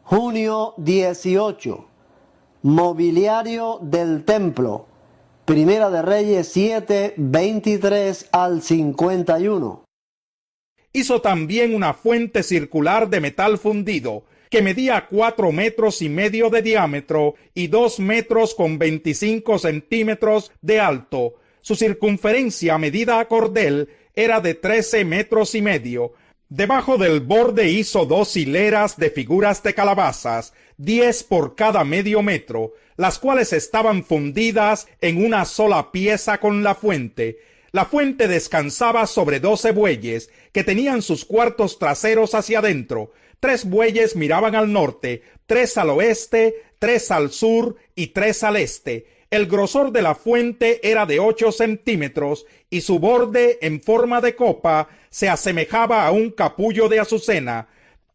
Junio 18. Mobiliario del templo. Primera de Reyes 7, 23 al 51. Hizo también una fuente circular de metal fundido, que medía 4 metros y medio de diámetro y 2 metros con 25 centímetros de alto. Su circunferencia medida a cordel era de 13 metros y medio. Debajo del borde hizo 2 hileras de figuras de calabazas, 10 por cada medio metro, las cuales estaban fundidas en una sola pieza con la fuente. La fuente descansaba sobre 12 bueyes, que tenían sus cuartos traseros hacia adentro. 3 bueyes miraban al norte, 3 al oeste, 3 al sur y 3 al este. El grosor de la fuente era de 8 centímetros y su borde, en forma de copa, se asemejaba a un capullo de azucena.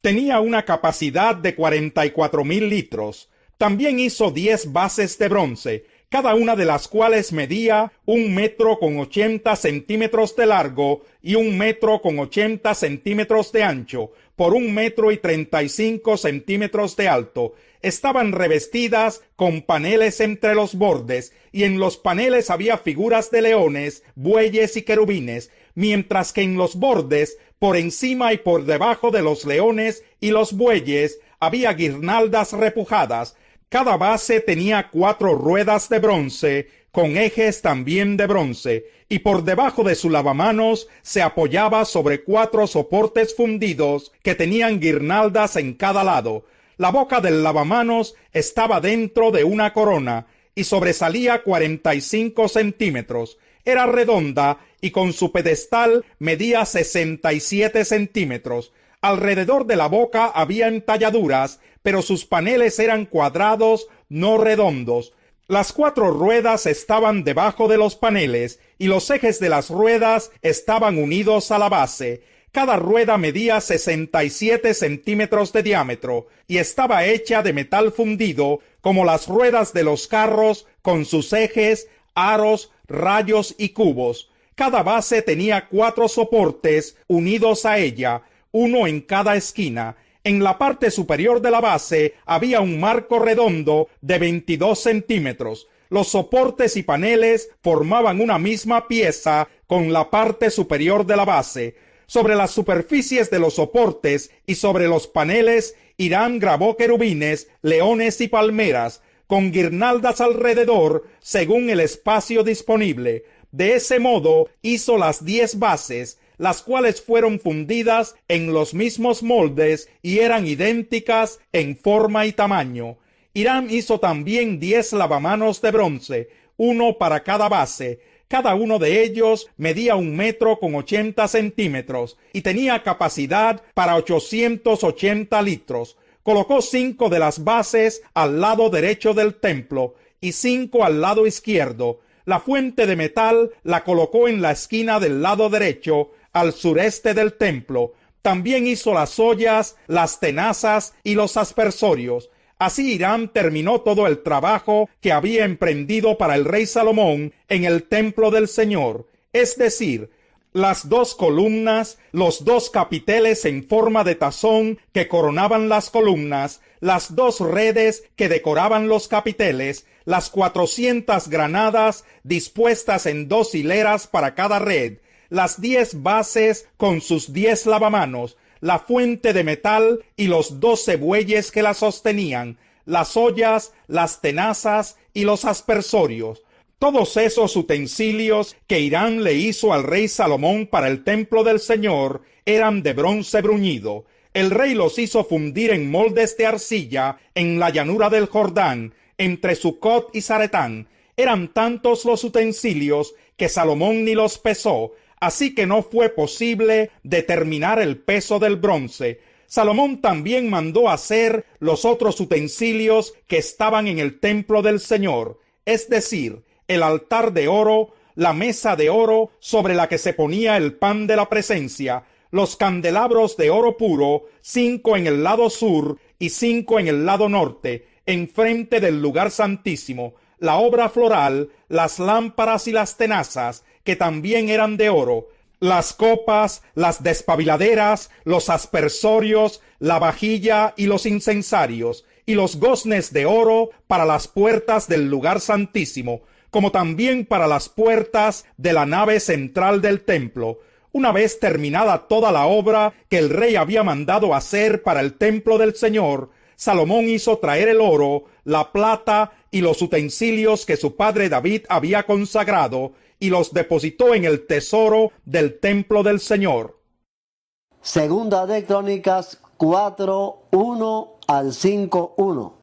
Tenía una capacidad de 44,000 litros. También hizo 10 bases de bronce, cada una de las cuales medía 1 metro con 80 centímetros de largo y 1 metro con 80 centímetros de ancho, por 1 metro y 35 centímetros de alto. Estaban revestidas con paneles entre los bordes, y en los paneles había figuras de leones, bueyes y querubines, mientras que en los bordes, por encima y por debajo de los leones y los bueyes, había guirnaldas repujadas. Cada base tenía 4 ruedas de bronce, con ejes también de bronce, y por debajo de su lavamanos se apoyaba sobre 4 soportes fundidos que tenían guirnaldas en cada lado. La boca del lavamanos estaba dentro de una corona y sobresalía 45 centímetros. Era redonda y con su pedestal medía 67 centímetros. Alrededor de la boca había entalladuras, pero sus paneles eran cuadrados, no redondos. Las 4 ruedas estaban debajo de los paneles y los ejes de las ruedas estaban unidos a la base. Cada rueda medía 67 centímetros de diámetro y estaba hecha de metal fundido, como las ruedas de los carros, con sus ejes, aros, rayos y cubos. Cada base tenía 4 soportes unidos a ella, uno en cada esquina. En la parte superior de la base había un marco redondo de 22 centímetros. Los soportes y paneles formaban una misma pieza con la parte superior de la base. Sobre las superficies de los soportes y sobre los paneles, Hiram grabó querubines, leones y palmeras, con guirnaldas alrededor según el espacio disponible. De ese modo hizo las 10 bases, las cuales fueron fundidas en los mismos moldes y eran idénticas en forma y tamaño. Hiram hizo también 10 lavamanos de bronce, uno para cada base. Cada uno de ellos medía 1 metro con 80 centímetros y tenía capacidad para 880 litros. Colocó 5 de las bases al lado derecho del templo y 5 al lado izquierdo. La fuente de metal la colocó en la esquina del lado derecho, al sureste del templo. También hizo las ollas, las tenazas y los aspersorios. Así Hiram terminó todo el trabajo que había emprendido para el rey Salomón en el templo del Señor, es decir, las 2 columnas, los 2 capiteles en forma de tazón que coronaban las columnas, las 2 redes que decoraban los capiteles, las 400 granadas dispuestas en 2 hileras para cada red, las 10 bases con sus 10 lavamanos, la fuente de metal y los 12 bueyes que la sostenían, las ollas, las tenazas y los aspersorios. Todos esos utensilios que Hiram le hizo al rey Salomón para el templo del Señor eran de bronce bruñido. El rey los hizo fundir en moldes de arcilla en la llanura del Jordán, entre Sucot y Zaretán. Eran tantos los utensilios que Salomón ni los pesó, así que no fue posible determinar el peso del bronce. Salomón también mandó hacer los otros utensilios que estaban en el templo del Señor, es decir, el altar de oro, la mesa de oro sobre la que se ponía el pan de la presencia, los candelabros de oro puro, 5 en el lado sur y 5 en el lado norte, enfrente del lugar santísimo, la obra floral, las lámparas y las tenazas, que también eran de oro. las copas, las despabiladeras, los aspersorios, la vajilla y los incensarios, y los goznes de oro para las puertas del lugar santísimo, como también para las puertas de la nave central del templo. Una vez terminada toda la obra que el rey había mandado hacer para el templo del Señor, Salomón hizo traer el oro, la plata y los utensilios que su padre David había consagrado, y los depositó en el tesoro del templo del Señor. Segunda de Crónicas 4, 1 al 5, 1.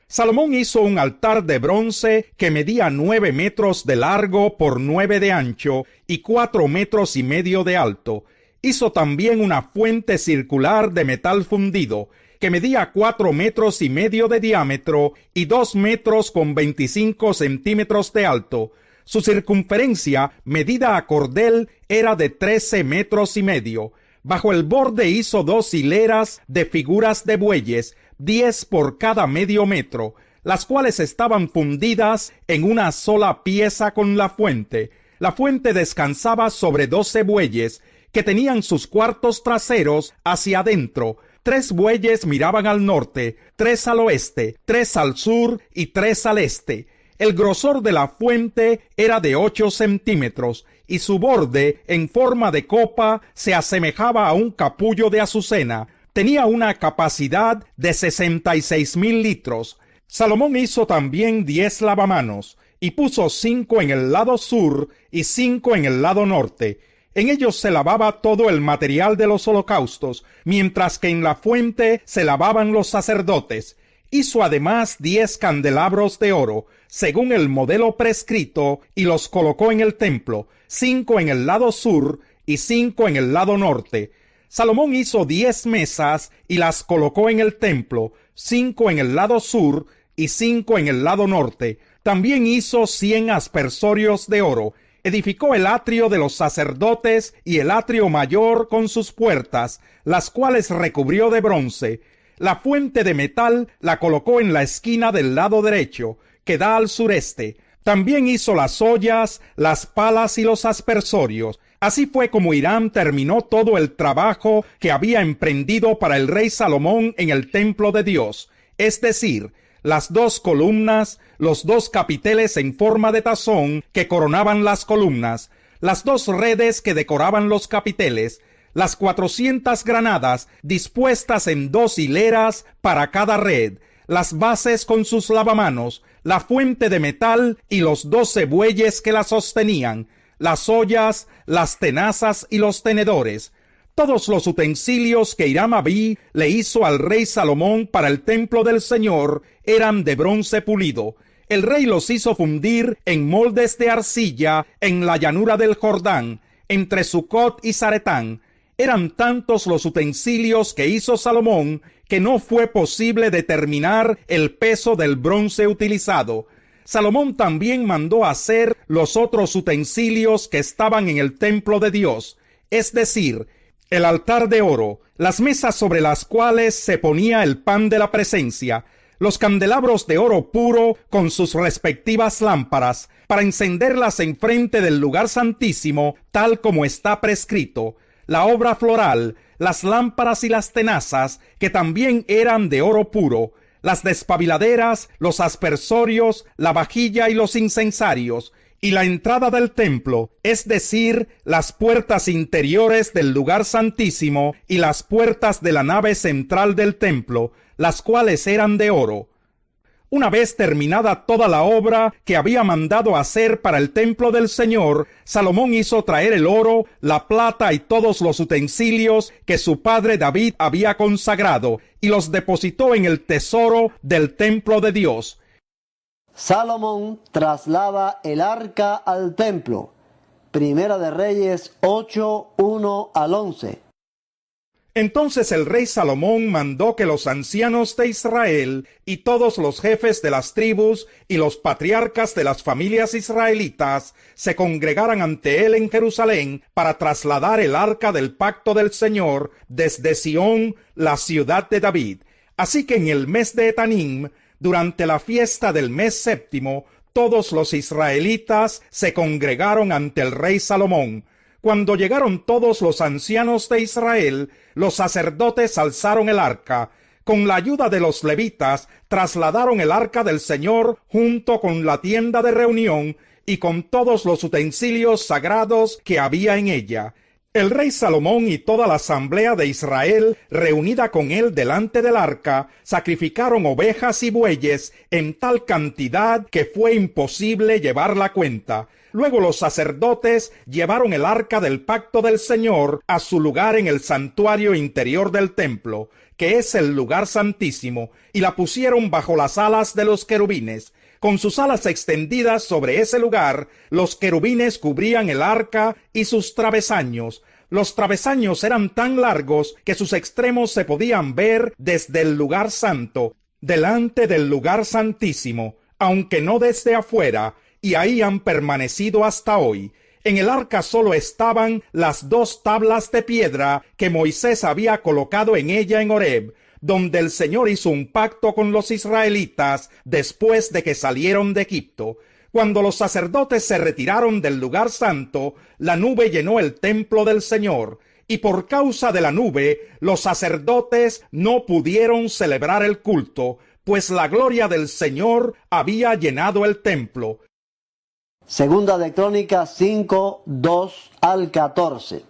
Salomón hizo un altar de bronce que medía 9 metros de largo por 9 de ancho y 4 metros y medio de alto. Hizo también una fuente circular de metal fundido que medía 4 metros y medio de diámetro y 2 metros con 25 centímetros de alto. Su circunferencia, medida a cordel, era de 13 metros y medio. Bajo el borde hizo 2 hileras de figuras de bueyes, 10 por cada medio metro, las cuales estaban fundidas en una sola pieza con la fuente. La fuente descansaba sobre 12 bueyes, que tenían sus cuartos traseros hacia adentro. 3 bueyes miraban al norte, 3 al oeste, 3 al sur y 3 al este. El grosor de la fuente era de 8 centímetros, y su borde, en forma de copa, se asemejaba a un capullo de azucena. Tenía una capacidad de 66,000 litros. Salomón hizo también 10 lavamanos, y puso 5 en el lado sur y 5 en el lado norte. En ellos se lavaba todo el material de los holocaustos, mientras que en la fuente se lavaban los sacerdotes. Hizo además 10 candelabros de oro, según el modelo prescrito, y los colocó en el templo, 5 en el lado sur y 5 en el lado norte. Salomón hizo 10 mesas y las colocó en el templo, 5 en el lado sur y 5 en el lado norte. También hizo 100 aspersorios de oro. Edificó el atrio de los sacerdotes y el atrio mayor con sus puertas, las cuales recubrió de bronce. La fuente de metal la colocó en la esquina del lado derecho, que da al sureste. También hizo las ollas, las palas y los aspersorios. Así fue como Hiram terminó todo el trabajo que había emprendido para el rey Salomón en el templo de Dios, es decir, las 2 columnas, los 2 capiteles en forma de tazón que coronaban las columnas, las 2 redes que decoraban los capiteles, las 400 granadas dispuestas en 2 hileras para cada red, las bases con sus lavamanos, la fuente de metal y los 12 bueyes que la sostenían, las ollas, las tenazas y los tenedores. Todos los utensilios que Hiram Abí le hizo al rey Salomón para el templo del Señor eran de bronce pulido. El rey los hizo fundir en moldes de arcilla en la llanura del Jordán, entre Sucot y Zaretán. Eran tantos los utensilios que hizo Salomón que no fue posible determinar el peso del bronce utilizado. Salomón también mandó hacer los otros utensilios que estaban en el templo de Dios, es decir, el altar de oro, las mesas sobre las cuales se ponía el pan de la presencia, los candelabros de oro puro con sus respectivas lámparas, para encenderlas enfrente del lugar santísimo, tal como está prescrito, la obra floral, las lámparas y las tenazas, que también eran de oro puro, las despabiladeras, los aspersorios, la vajilla y los incensarios, y la entrada del templo, es decir, las puertas interiores del lugar santísimo y las puertas de la nave central del templo, las cuales eran de oro. Una vez terminada toda la obra que había mandado hacer para el templo del Señor, Salomón hizo traer el oro, la plata y todos los utensilios que su padre David había consagrado, y los depositó en el tesoro del templo de Dios. Salomón traslada el arca al templo. Primera de Reyes 8, 1 al 11. Entonces el rey Salomón mandó que los ancianos de Israel y todos los jefes de las tribus y los patriarcas de las familias israelitas se congregaran ante él en Jerusalén para trasladar el arca del pacto del Señor desde Sión, la ciudad de David. Así que en el mes de Etanim, durante la fiesta del mes séptimo, todos los israelitas se congregaron ante el rey Salomón. Cuando llegaron todos los ancianos de Israel, los sacerdotes alzaron el arca. Con la ayuda de los levitas, trasladaron el arca del Señor junto con la tienda de reunión y con todos los utensilios sagrados que había en ella. El rey Salomón y toda la asamblea de Israel, reunida con él delante del arca, sacrificaron ovejas y bueyes en tal cantidad que fue imposible llevar la cuenta. Luego los sacerdotes llevaron el arca del pacto del Señor a su lugar en el santuario interior del templo, que es el lugar santísimo, y la pusieron bajo las alas de los querubines. Con sus alas extendidas sobre ese lugar, los querubines cubrían el arca y sus travesaños. Los travesaños eran tan largos que sus extremos se podían ver desde el lugar santo, delante del lugar santísimo, aunque no desde afuera, y ahí han permanecido hasta hoy. En el arca solo estaban las 2 tablas de piedra que Moisés había colocado en ella en Horeb, donde el Señor hizo un pacto con los israelitas después de que salieron de Egipto. Cuando los sacerdotes se retiraron del lugar santo, la nube llenó el templo del Señor, y por causa de la nube, los sacerdotes no pudieron celebrar el culto, pues la gloria del Señor había llenado el templo. Segunda de Crónicas 5, 2 al 14.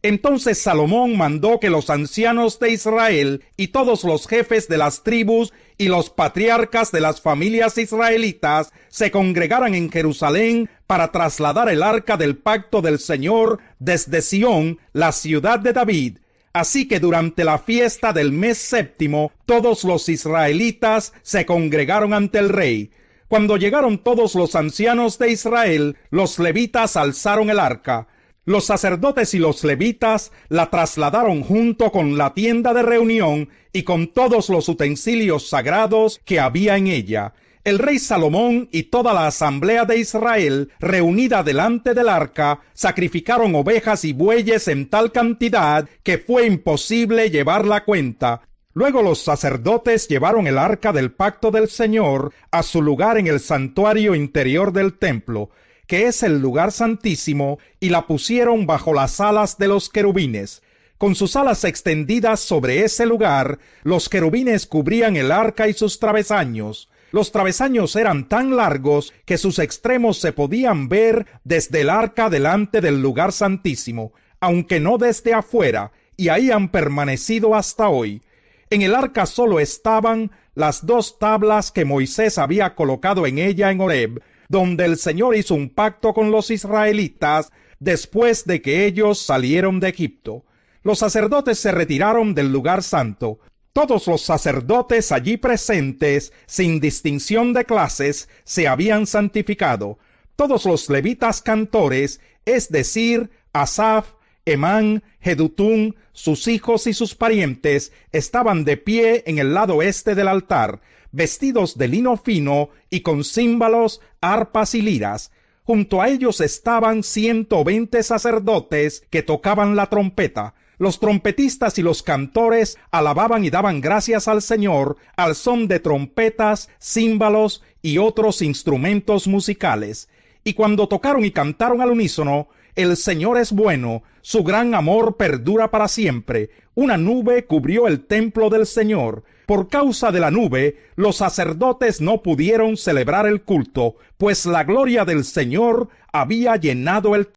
Entonces Salomón mandó que los ancianos de Israel y todos los jefes de las tribus y los patriarcas de las familias israelitas se congregaran en Jerusalén para trasladar el arca del pacto del Señor desde Sión, la ciudad de David. Así que durante la fiesta del mes séptimo, todos los israelitas se congregaron ante el rey. Cuando llegaron todos los ancianos de Israel, los levitas alzaron el arca. Los sacerdotes y los levitas la trasladaron junto con la tienda de reunión y con todos los utensilios sagrados que había en ella. El rey Salomón y toda la asamblea de Israel, reunida delante del arca, sacrificaron ovejas y bueyes en tal cantidad que fue imposible llevar la cuenta. Luego los sacerdotes llevaron el arca del pacto del Señor a su lugar en el santuario interior del templo, que es el lugar santísimo, y la pusieron bajo las alas de los querubines. Con sus alas extendidas sobre ese lugar, los querubines cubrían el arca y sus travesaños. Los travesaños eran tan largos que sus extremos se podían ver desde el arca delante del lugar santísimo, aunque no desde afuera, y ahí han permanecido hasta hoy. En el arca solo estaban las 2 tablas que Moisés había colocado en ella en Horeb, donde el Señor hizo un pacto con los israelitas después de que ellos salieron de Egipto. Los sacerdotes se retiraron del lugar santo. Todos los sacerdotes allí presentes, sin distinción de clases, se habían santificado. Todos los levitas cantores, es decir, Asaf, Emán, Jedutún, sus hijos y sus parientes, estaban de pie en el lado este del altar, vestidos de lino fino y con címbalos, arpas y liras. Junto a ellos estaban 120 sacerdotes que tocaban la trompeta. Los trompetistas y los cantores alababan y daban gracias al Señor al son de trompetas, címbalos y otros instrumentos musicales. Y cuando tocaron y cantaron al unísono, el Señor es bueno, su gran amor perdura para siempre. Una nube cubrió el templo del Señor. Por causa de la nube, los sacerdotes no pudieron celebrar el culto, pues la gloria del Señor había llenado el